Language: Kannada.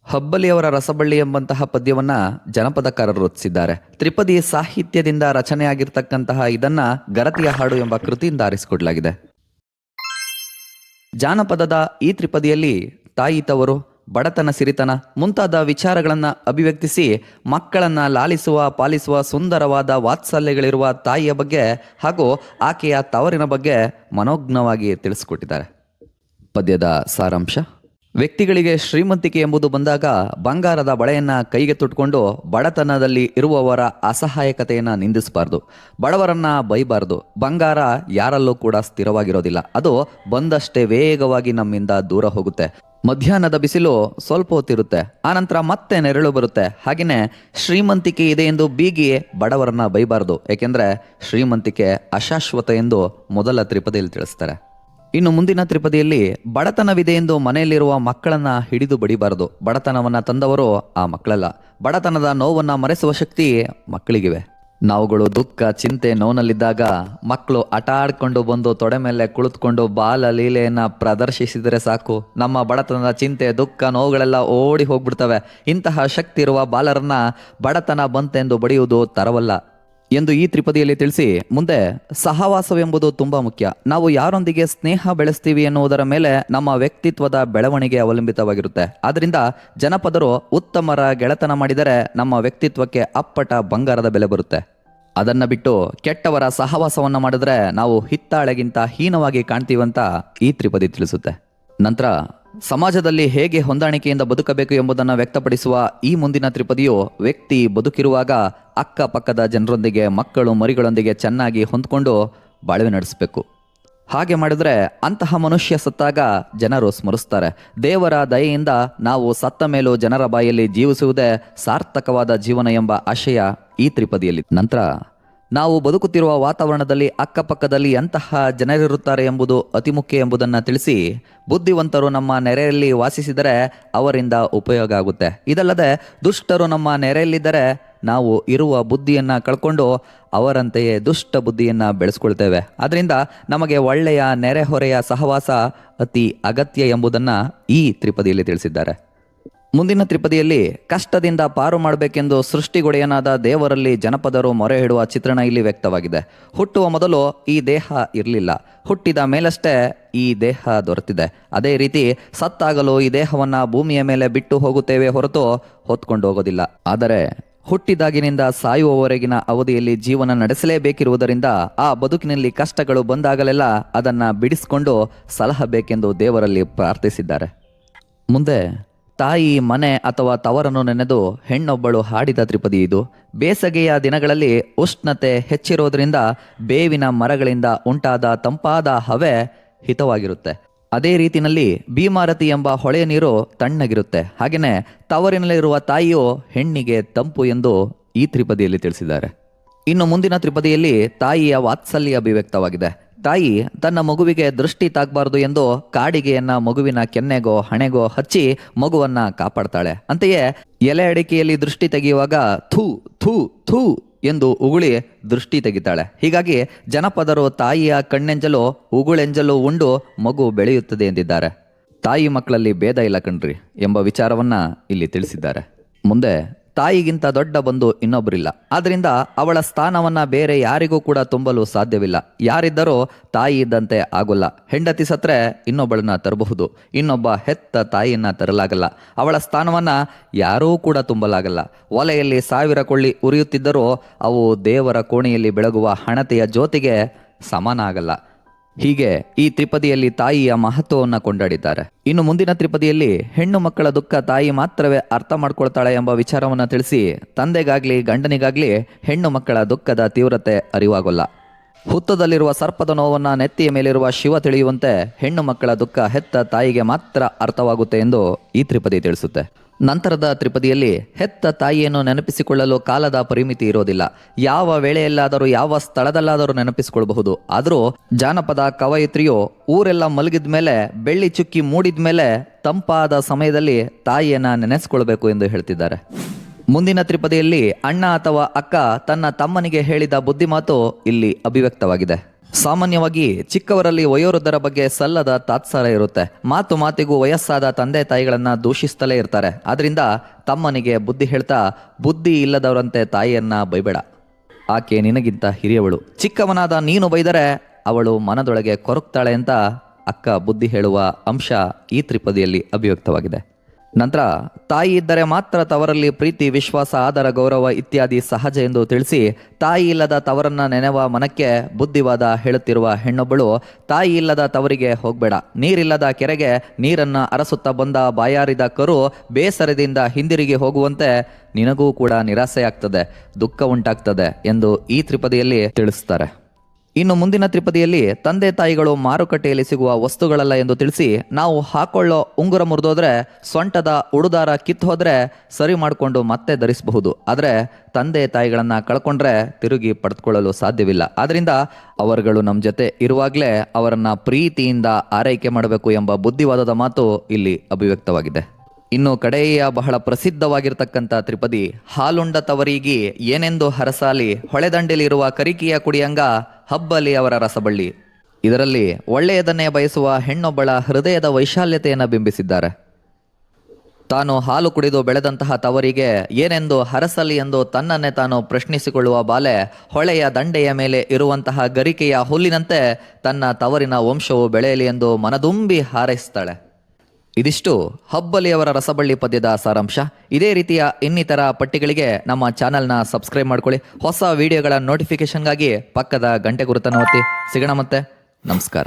ಹಬ್ಬಲಿಯವರ ರಸಬಳ್ಳಿ ಎಂಬಂತಹ ಪದ್ಯವನ್ನ ಜನಪದಕಾರರು ರಚಿಸಿದ್ದಾರೆ. ತ್ರಿಪದಿ ಸಾಹಿತ್ಯದಿಂದ ರಚನೆಯಾಗಿರ್ತಕ್ಕಂತಹ ಇದನ್ನ ಗರತಿಯ ಹಾಡು ಎಂಬ ಕೃತಿಯಿಂದ ಆರಿಸಿಕೊಡಲಾಗಿದೆ. ಜಾನಪದದ ಈ ತ್ರಿಪದಿಯಲ್ಲಿ ತಾಯಿ ತವರು, ಬಡತನ, ಸಿರಿತನ ಮುಂತಾದ ವಿಚಾರಗಳನ್ನ ಅಭಿವ್ಯಕ್ತಿಸಿ ಮಕ್ಕಳನ್ನ ಲಾಲಿಸುವ ಪಾಲಿಸುವ ಸುಂದರವಾದ ವಾತ್ಸಲ್ಯಗಳಿರುವ ತಾಯಿಯ ಬಗ್ಗೆ ಹಾಗೂ ಆಕೆಯ ತವರಿನ ಬಗ್ಗೆ ಮನೋಜ್ಞವಾಗಿ ತಿಳಿಸಿಕೊಟ್ಟಿದ್ದಾರೆ. ಪದ್ಯದ ಸಾರಾಂಶ: ವ್ಯಕ್ತಿಗಳಿಗೆ ಶ್ರೀಮಂತಿಕೆ ಎಂಬುದು ಬಂದಾಗ ಬಂಗಾರದ ಬಳೆಯನ್ನ ಕೈಗೆ ತುಟ್ಕೊಂಡು ಬಡತನದಲ್ಲಿ ಇರುವವರ ಅಸಹಾಯಕತೆಯನ್ನ ನಿಂದಿಸಬಾರ್ದು, ಬಡವರನ್ನ ಬೈಬಾರ್ದು. ಬಂಗಾರ ಯಾರಲ್ಲೂ ಕೂಡ ಸ್ಥಿರವಾಗಿರೋದಿಲ್ಲ, ಅದು ಬಂದಷ್ಟೇ ವೇಗವಾಗಿ ನಮ್ಮಿಂದ ದೂರ ಹೋಗುತ್ತೆ. ಮಧ್ಯಾಹ್ನದ ಬಿಸಿಲು ಸ್ವಲ್ಪ ಹೊತ್ತಿರುತ್ತೆ, ಆನಂತರ ಮತ್ತೆ ನೆರಳು ಬರುತ್ತೆ. ಹಾಗೆಯೇ ಶ್ರೀಮಂತಿಕೆ ಇದೆ ಎಂದು ಬೀಗಿ ಬಡವರನ್ನ ಬೈಬಾರ್ದು, ಏಕೆಂದ್ರೆ ಶ್ರೀಮಂತಿಕೆ ಅಶಾಶ್ವತ ಎಂದು ಮೊದಲ ತ್ರಿಪದಿಯಲ್ಲಿ ತಿಳಿಸ್ತಾರೆ. ಇನ್ನು ಮುಂದಿನ ತ್ರಿಪದಿಯಲ್ಲಿ ಬಡತನವಿದೆ ಎಂದು ಮನೆಯಲ್ಲಿರುವ ಮಕ್ಕಳನ್ನ ಹಿಡಿದು ಬಡಿಬಾರದು. ಬಡತನವನ್ನ ತಂದವರು ಆ ಮಕ್ಕಳಲ್ಲ, ಬಡತನದ ನೋವನ್ನ ಮರೆಸುವ ಶಕ್ತಿ ಮಕ್ಕಳಿಗಿವೆ. ನಾವುಗಳು ದುಃಖ, ಚಿಂತೆ, ನೋವಿನಲ್ಲಿದ್ದಾಗ ಮಕ್ಕಳು ಆಟ ಆಡ್ಕೊಂಡು ಬಂದು ತೊಡೆ ಮೇಲೆ ಕುಳಿತುಕೊಂಡು ಬಾಲ ಲೀಲೆಯನ್ನ ಪ್ರದರ್ಶಿಸಿದರೆ ಸಾಕು, ನಮ್ಮ ಬಡತನದ ಚಿಂತೆ, ದುಃಖ, ನೋವುಗಳೆಲ್ಲ ಓಡಿ ಹೋಗ್ಬಿಡ್ತವೆ. ಇಂತಹ ಶಕ್ತಿ ಇರುವ ಬಾಲರನ್ನ ಬಡತನ ಬಂತೆಂದು ಬಡಿಯುವುದು ತರವಲ್ಲ ಎಂದು ಈ ತ್ರಿಪದಿಯಲ್ಲಿ ತಿಳಿಸಿ, ಮುಂದೆ ಸಹವಾಸವೆಂಬುದು ತುಂಬಾ ಮುಖ್ಯ. ನಾವು ಯಾರೊಂದಿಗೆ ಸ್ನೇಹ ಬೆಳೆಸ್ತೀವಿ ಎನ್ನುವುದರ ಮೇಲೆ ನಮ್ಮ ವ್ಯಕ್ತಿತ್ವದ ಬೆಳವಣಿಗೆ ಅವಲಂಬಿತವಾಗಿರುತ್ತೆ. ಆದ್ದರಿಂದ ಜನಪದರು ಉತ್ತಮರ ಗೆಳೆತನ ಮಾಡಿದರೆ ನಮ್ಮ ವ್ಯಕ್ತಿತ್ವಕ್ಕೆ ಅಪ್ಪಟ ಬಂಗಾರದ ಬೆಲೆ ಬರುತ್ತೆ. ಅದನ್ನ ಬಿಟ್ಟು ಕೆಟ್ಟವರ ಸಹವಾಸವನ್ನ ಮಾಡಿದ್ರೆ ನಾವು ಹಿತ್ತಾಳೆಗಿಂತ ಹೀನವಾಗಿ ಕಾಣ್ತೀವಂತ ಈ ತ್ರಿಪದಿ ತಿಳಿಸುತ್ತೆ. ನಂತರ ಸಮಾಜದಲ್ಲಿ ಹೇಗೆ ಹೊಂದಾಣಿಕೆಯಿಂದ ಬದುಕಬೇಕು ಎಂಬುದನ್ನು ವ್ಯಕ್ತಪಡಿಸುವ ಈ ಮುಂದಿನ ತ್ರಿಪದಿಯು ವ್ಯಕ್ತಿ ಬದುಕಿರುವಾಗ ಅಕ್ಕಪಕ್ಕದ ಜನರೊಂದಿಗೆ, ಮಕ್ಕಳು ಮರಿಗಳೊಂದಿಗೆ ಚೆನ್ನಾಗಿ ಹೊಂದ್ಕೊಂಡು ಬಾಳ್ವೆ ನಡೆಸಬೇಕು. ಹಾಗೆ ಮಾಡಿದ್ರೆ ಅಂತಹ ಮನುಷ್ಯ ಸತ್ತಾಗ ಜನರು ಸ್ಮರಿಸ್ತಾರೆ. ದೇವರ ದಯೆಯಿಂದ ನಾವು ಸತ್ತ ಮೇಲೂ ಜನರ ಬಾಯಲ್ಲಿ ಜೀವಿಸುವುದೇ ಸಾರ್ಥಕವಾದ ಜೀವನ ಎಂಬ ಆಶಯ ಈ ತ್ರಿಪದಿಯಲ್ಲಿ. ನಂತರ ನಾವು ಬದುಕುತ್ತಿರುವ ವಾತಾವರಣದಲ್ಲಿ ಅಕ್ಕಪಕ್ಕದಲ್ಲಿ ಎಂತಹ ಜನರಿರುತ್ತಾರೆ ಎಂಬುದು ಅತಿ ಮುಖ್ಯ ಎಂಬುದನ್ನು ತಿಳಿಸಿ, ಬುದ್ಧಿವಂತರು ನಮ್ಮ ನೆರೆಯಲ್ಲಿ ವಾಸಿಸಿದರೆ ಅವರಿಂದ ಉಪಯೋಗ ಆಗುತ್ತೆ. ಇದಲ್ಲದೆ ದುಷ್ಟರು ನಮ್ಮ ನೆರೆಯಲ್ಲಿದ್ದರೆ ನಾವು ಇರುವ ಬುದ್ಧಿಯನ್ನು ಕಳ್ಕೊಂಡು ಅವರಂತೆಯೇ ದುಷ್ಟ ಬುದ್ಧಿಯನ್ನು ಬೆಳೆಸ್ಕೊಳ್ತೇವೆ. ಅದರಿಂದ ನಮಗೆ ಒಳ್ಳೆಯ ನೆರೆಹೊರೆಯ ಸಹವಾಸ ಅತಿ ಅಗತ್ಯ ಎಂಬುದನ್ನು ಈ ತ್ರಿಪದಿಯಲ್ಲಿ ತಿಳಿಸಿದ್ದಾರೆ. ಮುಂದಿನ ತ್ರಿಪದಿಯಲ್ಲಿ ಕಷ್ಟದಿಂದ ಪಾರು ಮಾಡಬೇಕೆಂದು ಸೃಷ್ಟಿಗೊಡೆಯನಾದ ದೇವರಲ್ಲಿ ಜನಪದರು ಮೊರೆ ಇಡುವ ಚಿತ್ರಣ ಇಲ್ಲಿ ವ್ಯಕ್ತವಾಗಿದೆ. ಹುಟ್ಟುವ ಮೊದಲು ಈ ದೇಹ ಇರಲಿಲ್ಲ, ಹುಟ್ಟಿದ ಮೇಲಷ್ಟೇ ಈ ದೇಹ ದೊರೆತಿದೆ. ಅದೇ ರೀತಿ ಸತ್ತಾಗಲು ಈ ದೇಹವನ್ನ ಭೂಮಿಯ ಮೇಲೆ ಬಿಟ್ಟು ಹೋಗುತ್ತೇವೆ ಹೊರತು ಹೊತ್ಕೊಂಡು ಹೋಗೋದಿಲ್ಲ. ಆದರೆ ಹುಟ್ಟಿದಾಗಿನಿಂದ ಸಾಯುವವರೆಗಿನ ಅವಧಿಯಲ್ಲಿ ಜೀವನ ನಡೆಸಲೇಬೇಕಿರುವುದರಿಂದ ಆ ಬದುಕಿನಲ್ಲಿ ಕಷ್ಟಗಳು ಬಂದಾಗಲೆಲ್ಲ ಅದನ್ನ ಬಿಡಿಸಿಕೊಂಡು ಸಲಹಬೇಕೆಂದು ದೇವರಲ್ಲಿ ಪ್ರಾರ್ಥಿಸಿದ್ದಾರೆ. ಮುಂದೆ ತಾಯಿ, ಮನೆ ಅಥವಾ ತವರನ್ನು ನೆನೆದು ಹೆಣ್ಣೊಬ್ಬಳು ಹಾಡಿದ ತ್ರಿಪದಿ ಇದು. ಬೇಸಗೆಯ ದಿನಗಳಲ್ಲಿ ಉಷ್ಣತೆ ಹೆಚ್ಚಿರೋದ್ರಿಂದ ಬೇವಿನ ಮರಗಳಿಂದ ಉಂಟಾದ ತಂಪಾದ ಹವೆ ಹಿತವಾಗಿರುತ್ತೆ. ಅದೇ ರೀತಿಯಲ್ಲಿ ಭೀಮಾರತಿ ಎಂಬ ಹೊಳೆಯ ನೀರು ತಣ್ಣಗಿರುತ್ತೆ. ಹಾಗೆಯೇ ತವರಿನಲ್ಲಿರುವ ತಾಯಿಯು ಹೆಣ್ಣಿಗೆ ತಂಪು ಎಂದು ಈ ತ್ರಿಪದಿಯಲ್ಲಿ ತಿಳಿಸಿದ್ದಾರೆ. ಇನ್ನು ಮುಂದಿನ ತ್ರಿಪದಿಯಲ್ಲಿ ತಾಯಿಯ ವಾತ್ಸಲ್ಯ ಅಭಿವ್ಯಕ್ತವಾಗಿದೆ. ತಾಯಿ ತನ್ನ ಮಗುವಿಗೆ ದೃಷ್ಟಿ ತಾಗಬಾರದು ಎಂದು ಕಾಡಿಗೆಯನ್ನ ಮಗುವಿನ ಕೆನ್ನೆಗೋ ಹಣೆಗೋ ಹಚ್ಚಿ ಮಗುವನ್ನ ಕಾಪಾಡ್ತಾಳೆ. ಅಂತೆಯೇ ಎಲೆ ಅಡಿಕೆಯಲ್ಲಿ ದೃಷ್ಟಿ ತೆಗೆಯುವಾಗ ಥೂ ಥೂ ಥೂ ಎಂದು ಉಗುಳಿ ದೃಷ್ಟಿ ತೆಗಿತಾಳೆ. ಹೀಗಾಗಿ ಜನಪದರು ತಾಯಿಯ ಕಣ್ಣೆಂಜಲು ಉಗುಳೆಂಜಲು ಉಂಡು ಮಗು ಬೆಳೆಯುತ್ತದೆ ಎಂದಿದ್ದಾರೆ. ತಾಯಿ ಮಕ್ಕಳಲ್ಲಿ ಭೇದ ಇಲ್ಲ ಕಣ್ರಿ ಎಂಬ ವಿಚಾರವನ್ನ ಇಲ್ಲಿ ತಿಳಿಸಿದ್ದಾರೆ. ಮುಂದೆ ತಾಯಿಗಿಂತ ದೊಡ್ಡ ಬಂಧು ಇನ್ನೊಬ್ಬರಿಲ್ಲ, ಆದ್ರಿಂದ ಅವಳ ಸ್ಥಾನವನ್ನ ಬೇರೆ ಯಾರಿಗೂ ಕೂಡ ತುಂಬಲು ಸಾಧ್ಯವಿಲ್ಲ. ಯಾರಿದ್ದರೂ ತಾಯಿ ಇದ್ದಂತೆ ಆಗೋಲ್ಲ. ಹೆಂಡತಿ ಸತ್ರೆ ಇನ್ನೊಬ್ಬಳನ್ನ ತರಬಹುದು, ಇನ್ನೊಬ್ಬ ಹೆತ್ತ ತಾಯಿಯನ್ನ ತರಲಾಗಲ್ಲ. ಅವಳ ಸ್ಥಾನವನ್ನ ಯಾರೂ ಕೂಡ ತುಂಬಲಾಗಲ್ಲ. ಒಲೆಯಲ್ಲಿ 1000 ಕೊಳ್ಳಿ ಉರಿಯುತ್ತಿದ್ದರೂ ಅವು ದೇವರ ಕೋಣೆಯಲ್ಲಿ ಬೆಳಗುವ ಹಣತೆಯ ಜ್ಯೋತಿಗೆ ಸಮಾನ ಆಗಲ್ಲ. ಹೀಗೆ ಈ ತ್ರಿಪದಿಯಲ್ಲಿ ತಾಯಿಯ ಮಹತ್ವವನ್ನು ಕೊಂಡಾಡಿದ್ದಾರೆ. ಇನ್ನು ಮುಂದಿನ ತ್ರಿಪದಿಯಲ್ಲಿ ಹೆಣ್ಣು ಮಕ್ಕಳ ದುಃಖ ತಾಯಿ ಮಾತ್ರವೇ ಅರ್ಥ ಮಾಡ್ಕೊಳ್ತಾಳೆ ಎಂಬ ವಿಚಾರವನ್ನು ತಿಳಿಸಿ, ತಂದೆಗಾಗ್ಲಿ ಗಂಡನಿಗಾಗ್ಲಿ ಹೆಣ್ಣು ಮಕ್ಕಳ ದುಃಖದ ತೀವ್ರತೆ ಅರಿವಾಗೋಲ್ಲ. ಹುತ್ತದಲ್ಲಿರುವ ಸರ್ಪದ ನೋವನ್ನ ನೆತ್ತಿಯ ಮೇಲಿರುವ ಶಿವ ತಿಳಿಯುವಂತೆ ಹೆಣ್ಣು ಮಕ್ಕಳ ದುಃಖ ಹೆತ್ತ ತಾಯಿಗೆ ಮಾತ್ರ ಅರ್ಥವಾಗುತ್ತೆ ಎಂದು ಈ ತ್ರಿಪದಿ ತಿಳಿಸುತ್ತೆ. ನಂತರದ ತ್ರಿಪದಿಯಲ್ಲಿ ಹೆತ್ತ ತಾಯಿಯನ್ನು ನೆನಪಿಸಿಕೊಳ್ಳಲು ಕಾಲದ ಪರಿಮಿತಿ ಇರೋದಿಲ್ಲ. ಯಾವ ವೇಳೆಯಲ್ಲಾದರೂ ಯಾವ ಸ್ಥಳದಲ್ಲಾದರೂ ನೆನಪಿಸಿಕೊಳ್ಳಬಹುದು. ಆದರೂ ಜಾನಪದ ಕವಯಿತ್ರಿಯು ಊರೆಲ್ಲ ಮಲಗಿದ ಮೇಲೆ, ಬೆಳ್ಳಿ ಚುಕ್ಕಿ ಮೂಡಿದ ಮೇಲೆ ತಂಪಾದ ಸಮಯದಲ್ಲಿ ತಾಯಿಯನ್ನ ನೆನೆಸ್ಕೊಳ್ಬೇಕು ಎಂದು ಹೇಳ್ತಿದ್ದಾರೆ. ಮುಂದಿನ ತ್ರಿಪದಿಯಲ್ಲಿ ಅಣ್ಣ ಅಥವಾ ಅಕ್ಕ ತನ್ನ ತಮ್ಮನಿಗೆ ಹೇಳಿದ ಬುದ್ಧಿಮಾತು ಇಲ್ಲಿ ಅಭಿವ್ಯಕ್ತವಾಗಿದೆ. ಸಾಮಾನ್ಯವಾಗಿ ಚಿಕ್ಕವರಲ್ಲಿ ವಯೋವೃದ್ಧರ ಬಗ್ಗೆ ಸಲ್ಲದ ತಾತ್ಸಾರ ಇರುತ್ತೆ. ಮಾತು ಮಾತಿಗೂ ವಯಸ್ಸಾದ ತಂದೆ ತಾಯಿಗಳನ್ನ ದೂಷಿಸ್ತಲೇ ಇರ್ತಾರೆ. ಆದ್ರಿಂದ ತಮ್ಮನಿಗೆ ಬುದ್ಧಿ ಹೇಳ್ತಾ, ಬುದ್ಧಿ ಇಲ್ಲದವರಂತೆ ತಾಯಿಯನ್ನ ಬೈಬೇಡ, ಆಕೆ ನಿನಗಿಂತ ಹಿರಿಯವಳು, ಚಿಕ್ಕವನಾದ ನೀನು ಬೈದರೆ ಅವಳು ಮನದೊಳಗೆ ಕೊರಗ್ತಾಳೆ ಅಂತ ಅಕ್ಕ ಬುದ್ಧಿ ಹೇಳುವ ಅಂಶ ಈ ತ್ರಿಪದಿಯಲ್ಲಿ ಅಭಿವ್ಯಕ್ತವಾಗಿದೆ. ನಂತರ ತಾಯಿ ಇದ್ದರೆ ಮಾತ್ರ ತವರಲ್ಲಿ ಪ್ರೀತಿ, ವಿಶ್ವಾಸ, ಆದರ, ಗೌರವ ಇತ್ಯಾದಿ ಸಹಜ ಎಂದು ತಿಳಿಸಿ, ತಾಯಿ ಇಲ್ಲದ ತವರನ್ನ ನೆನೆವ ಮನಕ್ಕೆ ಬುದ್ಧಿವಾದ ಹೇಳುತ್ತಿರುವ ಹೆಣ್ಣೊಬ್ಬಳು ತಾಯಿ ಇಲ್ಲದ ತವರಿಗೆ ಹೋಗಬೇಡ, ನೀರಿಲ್ಲದ ಕೆರೆಗೆ ನೀರನ್ನ ಅರಸುತ್ತಾ ಬಂದ ಬಾಯಾರಿದ ಕರು ಬೇಸರದಿಂದ ಹಿಂದಿರುಗಿ ಹೋಗುವಂತೆ ನಿನಗೂ ಕೂಡ ನಿರಾಸೆಯಾಗ್ತದೆ, ದುಃಖ ಉಂಟಾಗ್ತದೆ ಎಂದು ಈ ತ್ರಿಪದಿಯಲ್ಲಿ ತಿಳಿಸ್ತಾರೆ. ಇನ್ನು ಮುಂದಿನ ತ್ರಿಪದಿಯಲ್ಲಿ ತಂದೆ ತಾಯಿಗಳು ಮಾರುಕಟ್ಟೆಯಲ್ಲಿ ಸಿಗುವ ವಸ್ತುಗಳಲ್ಲ ಎಂದು ತಿಳಿಸಿ, ನಾವು ಹಾಕೊಳ್ಳೋ ಉಂಗುರ ಮುರಿದೋದ್ರೆ, ಸೊಂಟದ ಉಡುದಾರ ಕಿತ್ತು ಹೋದ್ರೆ ಸರಿ ಮಾಡಿಕೊಂಡು ಮತ್ತೆ ಧರಿಸಬಹುದು. ಆದರೆ ತಂದೆ ತಾಯಿಗಳನ್ನ ಕಳ್ಕೊಂಡ್ರೆ ತಿರುಗಿ ಪಡೆದುಕೊಳ್ಳಲು ಸಾಧ್ಯವಿಲ್ಲ. ಆದ್ರಿಂದ ಅವರುಗಳು ನಮ್ಮ ಜೊತೆ ಇರುವಾಗಲೇ ಅವರನ್ನ ಪ್ರೀತಿಯಿಂದ ಆರೈಕೆ ಮಾಡಬೇಕು ಎಂಬ ಬುದ್ಧಿವಾದದ ಮಾತು ಇಲ್ಲಿ ಅಭಿವ್ಯಕ್ತವಾಗಿದೆ. ಇನ್ನು ಕಡೆಯ ಬಹಳ ಪ್ರಸಿದ್ಧವಾಗಿರ್ತಕ್ಕಂಥ ತ್ರಿಪದಿ ಹಾಲುಂಡ ತವರಿಗೆ ಏನೆಂದು ಹರಸಾಲಿ, ಹೊಳೆದಂಡೆಲಿರುವ ಕರಿಕಿಯ ಕುಡಿಯಂಗ ಹಬ್ಬಲಿ ಅವರ ರಸಬಳ್ಳಿ. ಇದರಲ್ಲಿ ಒಳ್ಳೆಯದನ್ನೇ ಬಯಸುವ ಹೆಣ್ಣೊಬ್ಬಳ ಹೃದಯದ ವೈಶಾಲ್ಯತೆಯನ್ನು ಬಿಂಬಿಸಿದ್ದಾರೆ. ತಾನು ಹಾಲು ಕುಡಿದು ಬೆಳೆದಂತಹ ತವರಿಗೆ ಏನೆಂದು ಹರಸಲಿ ಎಂದು ತನ್ನನ್ನೇ ತಾನು ಪ್ರಶ್ನಿಸಿಕೊಳ್ಳುವ ಬಾಲೆ ಹೊಳೆಯ ದಂಡೆಯ ಮೇಲೆ ಇರುವಂತಹ ಗರಿಕೆಯ ಹುಲ್ಲಿನಂತೆ ತನ್ನ ತವರಿನ ವಂಶವು ಬೆಳೆಯಲಿ ಎಂದು ಮನದುಂಬಿ ಹಾರೈಸ್ತಾಳೆ. ಇದಿಷ್ಟು ಹಬ್ಬಲಿಯವರ ರಸಬಳ್ಳಿ ಪದ್ಯದ ಸಾರಾಂಶ. ಇದೇ ರೀತಿಯ ಇನ್ನಿತರ ಪಟ್ಟಿಗಳಿಗೆ ನಮ್ಮ ಚಾನೆಲ್ನ ಸಬ್ಸ್ಕ್ರೈಬ್ ಮಾಡ್ಕೊಳ್ಳಿ. ಹೊಸ ವಿಡಿಯೋಗಳ ನೋಟಿಫಿಕೇಶನ್ಗಾಗಿ ಪಕ್ಕದ ಗಂಟೆ ಗುರುತನ್ನು ಒತ್ತಿ. ಸಿಗೋಣ ಮತ್ತೆ. ನಮಸ್ಕಾರ.